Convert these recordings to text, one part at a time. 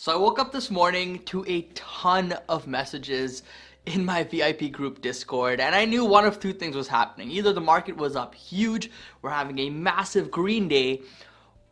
So I woke up this morning to a ton of messages in my VIP group Discord, and I knew one of two things was happening. Either the market was up huge, we're having a massive green day,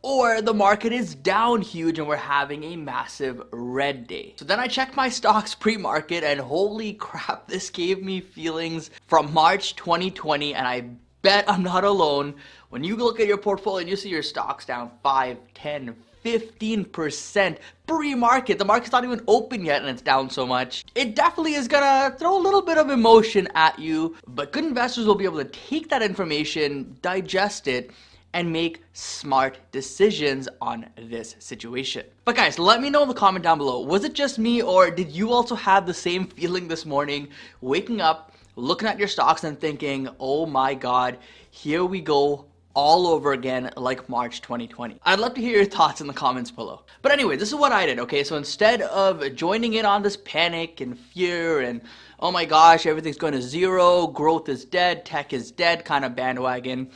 or the market is down huge and we're having a massive red day. So then I checked my stocks pre-market, and holy crap, this gave me feelings from March 2020, and I bet I'm not alone. When you look at your portfolio and you see your stocks down 5, 10, 15% pre-market, the market's not even open yet and it's down so much, it definitely is gonna throw a little bit of emotion at you. But good investors will be able to take that information, digest it, and make smart decisions on this situation. But guys, let me know in the comment down below, was it just me, or did you also have the same feeling this morning, waking up, looking at your stocks and thinking, oh my god, here we go all over again like March 2020. I'd love to hear your thoughts in the comments below. But anyway, this is what I did, okay? So instead of joining in on this panic and fear and oh my gosh, everything's going to zero, growth is dead, tech is dead kind of bandwagon,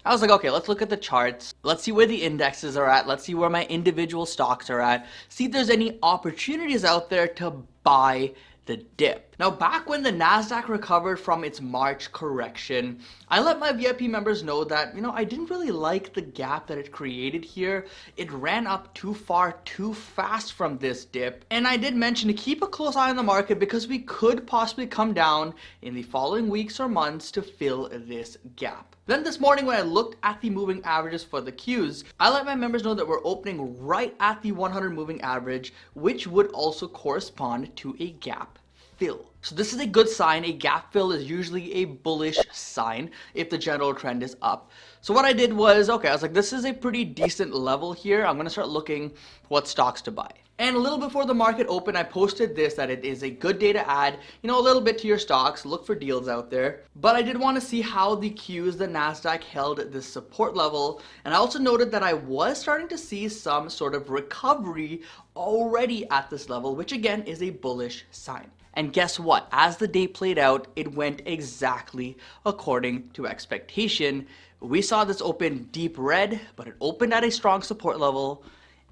I was like, okay, let's look at the charts. Let's see where the indexes are at. Let's see where my individual stocks are at. See if there's any opportunities out there to buy the dip. Now, back when the NASDAQ recovered from its March correction, I let my VIP members know that, I didn't really like the gap that it created here. It ran up too far, too fast from this dip. And I did mention to keep a close eye on the market because we could possibly come down in the following weeks or months to fill this gap. Then this morning when I looked at the moving averages for the Qs, I let my members know that we're opening right at the 100 moving average, which would also correspond to a gap fill. So this is a good sign. A gap fill is usually a bullish sign if the general trend is up. So what I did was, okay, I was like, this is a pretty decent level here. I'm going to start looking what stocks to buy. And a little before the market opened, I posted this, that it is a good day to add, a little bit to your stocks, look for deals out there. But I did want to see how the Qs, the NASDAQ, held this support level. And I also noted that I was starting to see some sort of recovery already at this level, which again is a bullish sign. And guess what? As the day played out, it went exactly according to expectation. We saw this open deep red, but it opened at a strong support level,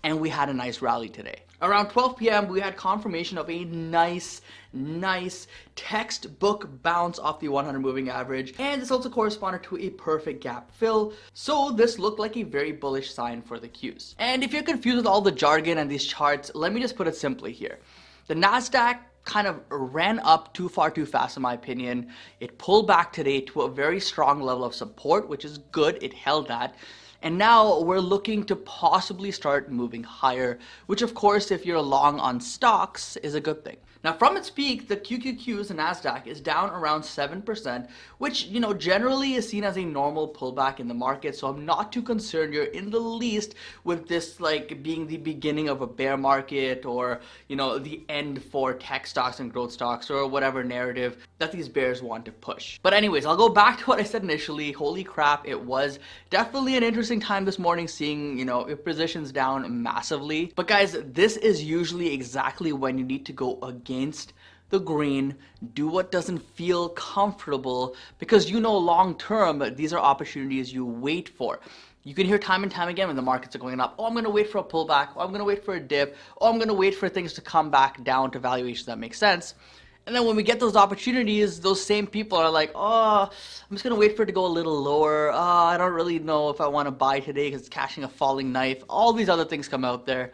and we had a nice rally today. Around 12 p.m., we had confirmation of a nice textbook bounce off the 100 moving average, and this also corresponded to a perfect gap fill. So this looked like a very bullish sign for the Qs. And if you're confused with all the jargon and these charts, let me just put it simply here. The NASDAQ kind of ran up too far too fast in my opinion. It pulled back today to a very strong level of support, which is good. It held that. And now we're looking to possibly start moving higher, which of course, if you're long on stocks, is a good thing. Now from its peak, the QQQs and NASDAQ is down around 7%, which, generally is seen as a normal pullback in the market. So I'm not too concerned here in the least with this like being the beginning of a bear market or, the end for tech stocks and growth stocks or whatever narrative that these bears want to push. But anyways, I'll go back to what I said initially. Holy crap, it was definitely an interesting time this morning seeing, your positions down massively. But guys, this is usually exactly when you need to go against the grain, do what doesn't feel comfortable, because long term these are opportunities you wait for. You can hear time and time again when the markets are going up, oh, I'm going to wait for a pullback, oh, I'm going to wait for a dip, oh, I'm going to wait for things to come back down to valuations that make sense. And then when we get those opportunities, those same people are like, oh, I'm just going to wait for it to go a little lower. Oh, I don't really know if I want to buy today because it's catching a falling knife. All these other things come out there.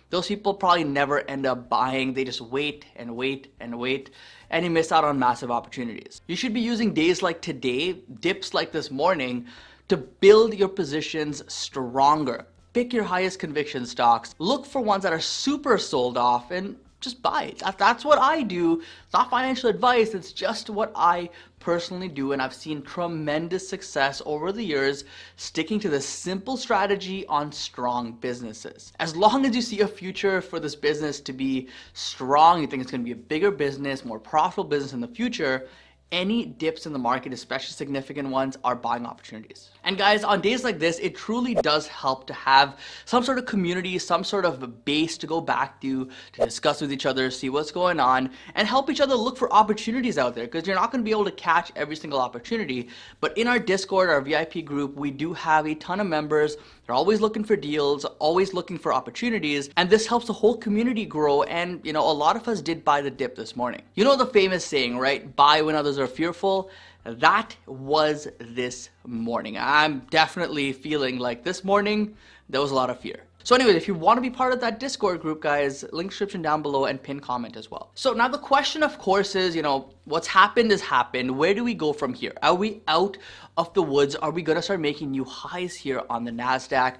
Those people probably never end up buying. They just wait and wait and wait, and you miss out on massive opportunities. You should be using days like today, dips like this morning, to build your positions stronger. Pick your highest conviction stocks. Look for ones that are super sold off and just buy it. That's what I do. It's not financial advice. It's just what I personally do. And I've seen tremendous success over the years sticking to this simple strategy on strong businesses. As long as you see a future for this business to be strong, you think it's going to be a bigger business, more profitable business in the future, any dips in the market, especially significant ones, are buying opportunities. And guys, on days like this, it truly does help to have some sort of community, some sort of base to go back to discuss with each other, see what's going on, and help each other look for opportunities out there, because you're not going to be able to catch every single opportunity. But in our Discord, our VIP group, we do have a ton of members They're always looking for deals, always looking for opportunities, and this helps the whole community grow. And a lot of us did buy the dip this morning. You know the famous saying, right? Buy when others are fearful. That was this morning. I'm definitely feeling like this morning there was a lot of fear. So anyways, if you want to be part of that Discord group, guys, link description down below and pin comment as well. So now the question, of course, is, what's happened has happened. Where do we go from here? Are we out of the woods? Are we going to start making new highs here on the NASDAQ?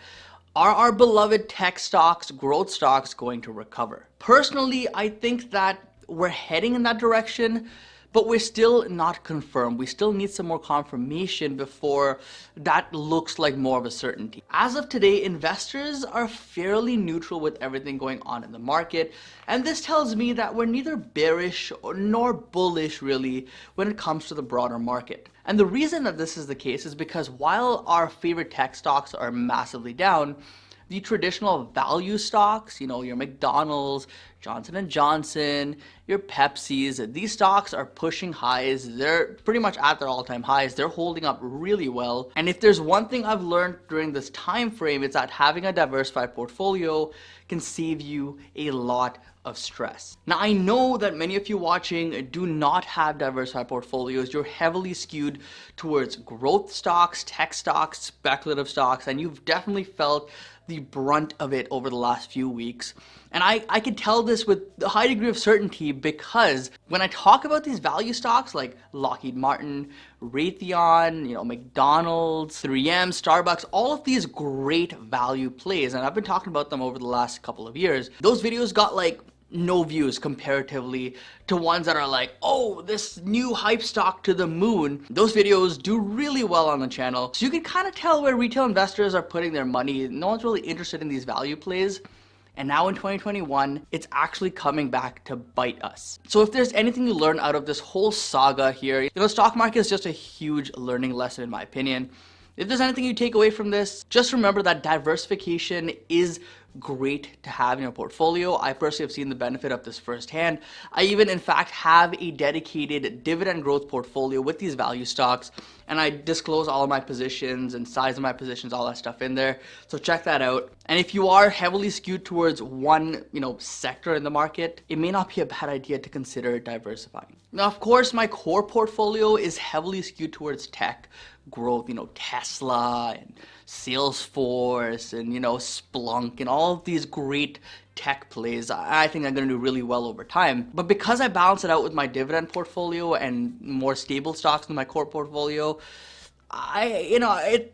Are our beloved tech stocks, growth stocks going to recover? Personally, I think that we're heading in that direction, but we're still not confirmed. We still need some more confirmation before that looks like more of a certainty. As of today, investors are fairly neutral with everything going on in the market, and this tells me that we're neither bearish nor bullish really when it comes to the broader market. And the reason that this is the case is because while our favorite tech stocks are massively down, the traditional value stocks, your McDonald's, Johnson & Johnson, your Pepsi's, these stocks are pushing highs. They're pretty much at their all-time highs. They're holding up really well. And if there's one thing I've learned during this time frame, it's that having a diversified portfolio can save you a lot of stress. Now, I know that many of you watching do not have diversified portfolios. You're heavily skewed towards growth stocks, tech stocks, speculative stocks, and you've definitely felt the brunt of it over the last few weeks. And I can tell this with a high degree of certainty because when I talk about these value stocks like Lockheed Martin, Raytheon, McDonald's, 3M, Starbucks, all of these great value plays, and I've been talking about them over the last couple of years, those videos got like no views comparatively to ones that are like, oh, this new hype stock to the moon. Those videos do really well on the channel. So you can kind of tell where retail investors are putting their money. No one's really interested in these value plays. And now in 2021, it's actually coming back to bite us. So if there's anything you learn out of this whole saga here, the stock market is just a huge learning lesson in my opinion. If there's anything you take away from this, just remember that diversification is great to have in your portfolio. I personally have seen the benefit of this firsthand. I even, in fact, have a dedicated dividend growth portfolio with these value stocks, and I disclose all of my positions and size of my positions, all that stuff in there. So check that out. And if you are heavily skewed towards one, sector in the market, it may not be a bad idea to consider diversifying. Now, of course, my core portfolio is heavily skewed towards tech growth, Tesla and Salesforce and, Splunk and all of these great tech plays. I think I'm going to do really well over time. But because I balance it out with my dividend portfolio and more stable stocks in my core portfolio, I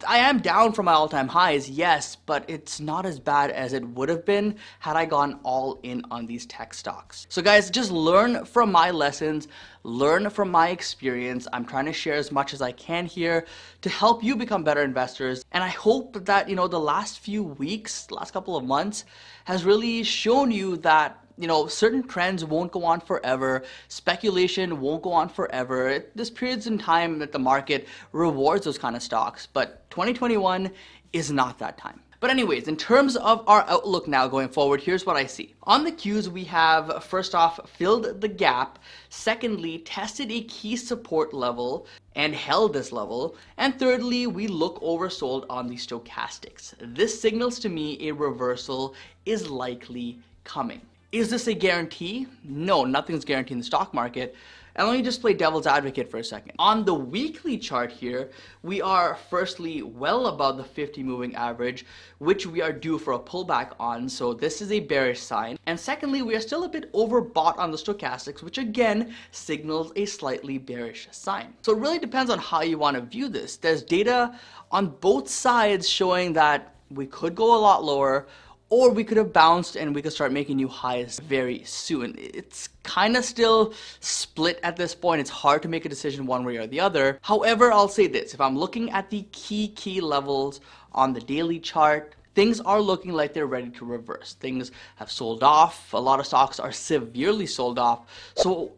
am down from my all-time highs, yes, but it's not as bad as it would have been had I gone all in on these tech stocks. So guys, just learn from my lessons, learn from my experience. I'm trying to share as much as I can here to help you become better investors. And I hope that, the last few weeks, last couple of months has really shown you that certain trends won't go on forever. Speculation won't go on forever. There's periods in time that the market rewards those kind of stocks, but 2021 is not that time. But anyways, in terms of our outlook now going forward, here's what I see. On the Qs, we have, first off, filled the gap. Secondly, tested a key support level and held this level. And thirdly, we look oversold on the stochastics. This signals to me a reversal is likely coming. Is this a guarantee? No, nothing's guaranteed in the stock market. And let me just play devil's advocate for a second. On the weekly chart here, we are firstly well above the 50 moving average, which we are due for a pullback on. So this is a bearish sign. And secondly, we are still a bit overbought on the stochastics, which again signals a slightly bearish sign. So it really depends on how you want to view this. There's data on both sides showing that we could go a lot lower, or we could have bounced and we could start making new highs very soon. It's kind of still split at this point. It's hard to make a decision one way or the other. However, I'll say this. If I'm looking at the key levels on the daily chart, things are looking like they're ready to reverse. Things have sold off. A lot of stocks are severely sold off. So,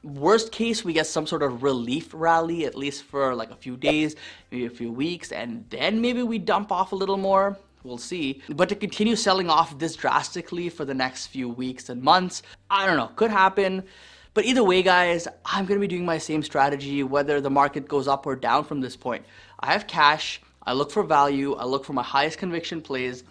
worst case, we get some sort of relief rally, at least for like a few days, maybe a few weeks, and then maybe we dump off a little more. We'll see. But to continue selling off this drastically for the next few weeks and months, I don't know, could happen. But either way, guys, I'm going to be doing my same strategy, whether the market goes up or down from this point. I have cash. I look for value, I look for my highest conviction plays,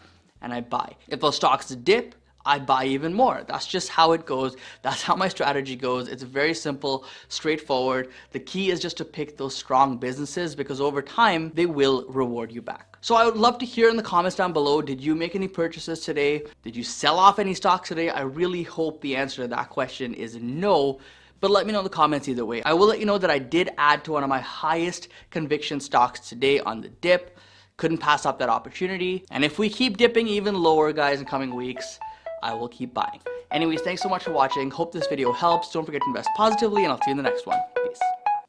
and I buy. If those stocks dip, I buy even more. That's just how it goes. That's how my strategy goes. It's very simple, straightforward. The key is just to pick those strong businesses because over time, they will reward you back. So I would love to hear in the comments down below, did you make any purchases today? Did you sell off any stocks today? I really hope the answer to that question is no. But let me know in the comments either way. I will let you know that I did add to one of my highest conviction stocks today on the dip. Couldn't pass up that opportunity. And if we keep dipping even lower, guys, in coming weeks, I will keep buying. Anyways, thanks so much for watching. Hope this video helps. Don't forget to invest positively, and I'll see you in the next one. Peace.